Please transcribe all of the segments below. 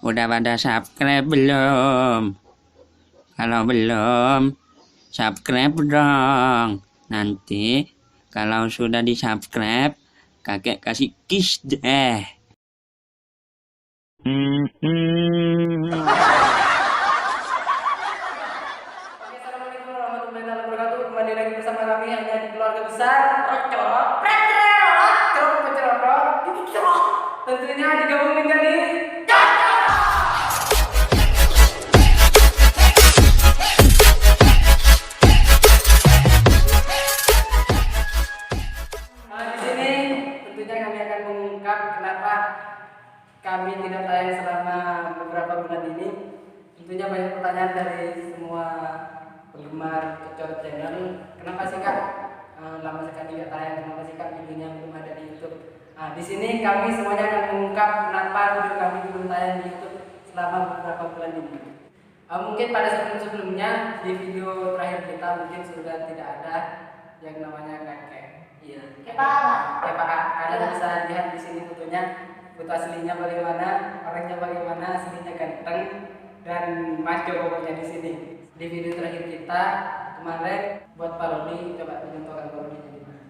Udah pada subscribe belum? Kalau belum, subscribe dong. Nanti kalau sudah di subscribe, kakek kasih kiss deh. Assalamualaikum warahmatullahi wabarakatuh. Kembali lagi bersama kami hanya di keluarga besar tentunya digabungin jadi di sini tentunya kami akan mengungkap kenapa kami tidak tayang selama beberapa bulan ini. Tentunya banyak pertanyaan dari semua penggemar Cocor Channel. Kenapa sih Kak lama sekali nggak tayang? Kenapa sih Kak videonya belum ada di YouTube? Nah, di sini kami semuanya akan mengungkap kenapa video kami belum tayang di YouTube selama beberapa bulan ini. Mungkin pada sebelumnya di video terakhir kita mungkin sudah tidak ada yang namanya kakek. Iya. Kayak kalian bisa lihat di sini fotonya, foto aslinya bagaimana, orangnya bagaimana, aslinya ganteng dan maco pokoknya di sini. Di video terakhir kita kemarin buat parodi, coba mencontohkan parodinya di mana?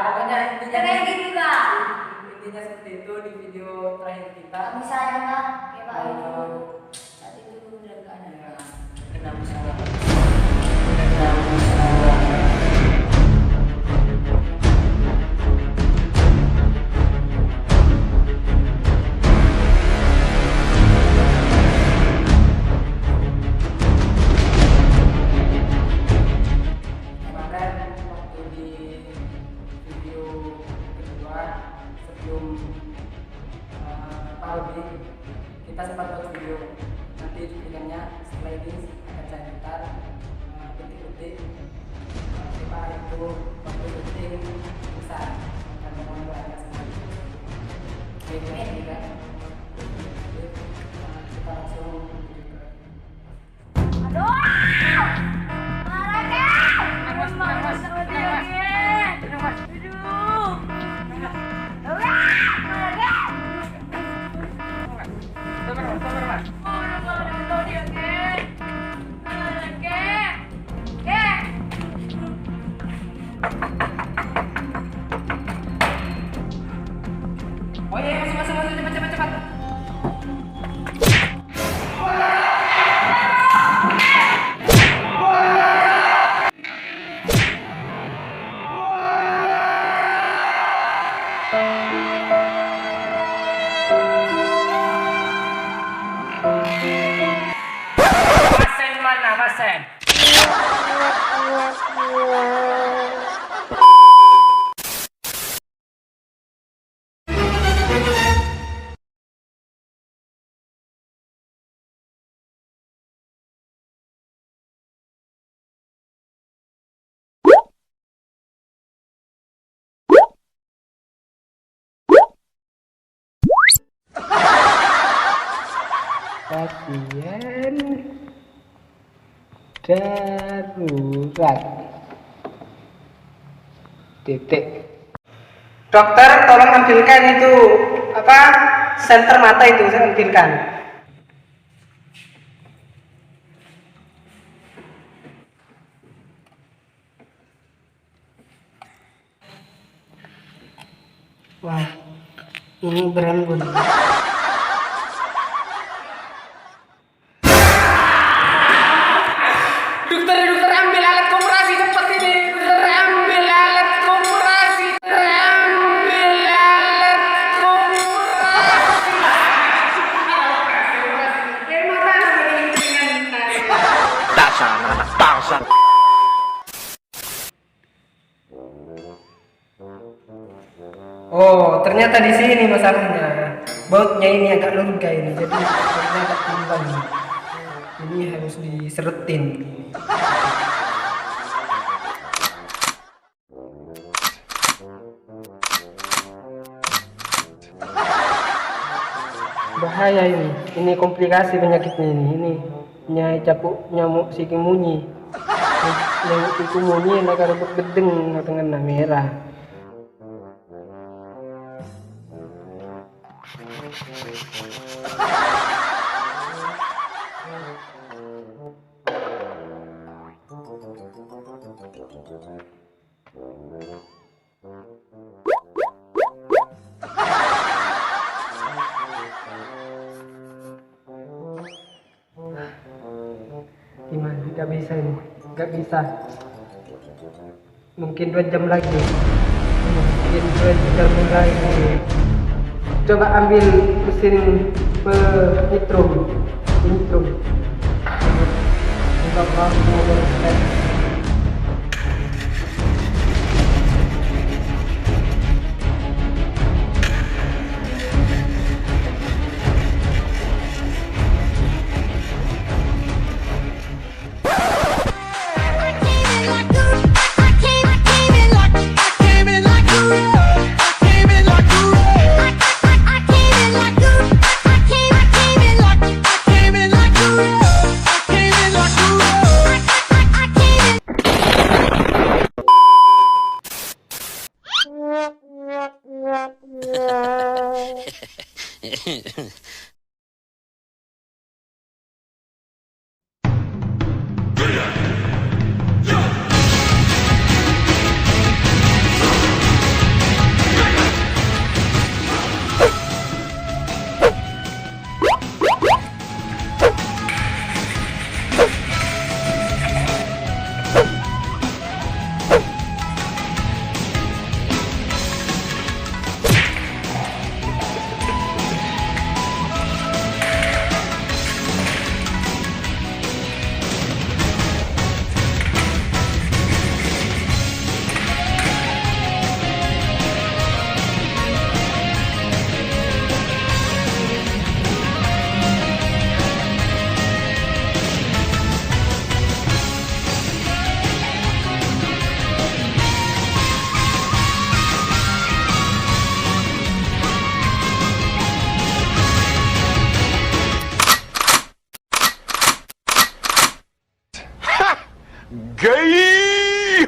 Pokoknya intinya seperti itu di video terakhir kita. Kenapa salah? Kemarin waktu di video kedua sebelum parodi kita sempat buat video, nanti cuplikannya setelah ini akan saya putar detik-detik kita itu waktu detik besar karena mohon doanya semua. Oke, tidak kita langsung oh iya, masuk, cepat. Pasen mana, pasen? Pasien darurat. Titik. Dokter, tolong ambilkan itu apa? Senter mata itu saya ambilkan. Wah, ini beranggun. Dokter ambil alat kompresi cepat ini. Dokter ambil alat kompresi. Dasar anak bangsa. Oh, ternyata di sini masalahnya. Bautnya ini agak longga ini, jadi bautnya agak timbang. Ini harus diseretin. bahaya ini. Ini komplikasi penyakitnya ini. Ini nyai capuk nyamuk sikimunyi. Nyamuk sikimunyi yang akan rebut gedeng dengan merah. Gimana? Gak bisa ini. Gak bisa. Mungkin 2 jam lagi. Mungkin 2 jam lagi. Coba ambil mesin penitrum. Untuk mau berset. Gay!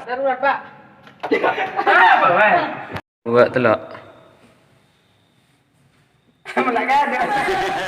Darurat, Pak. Buat telok. Mana ada?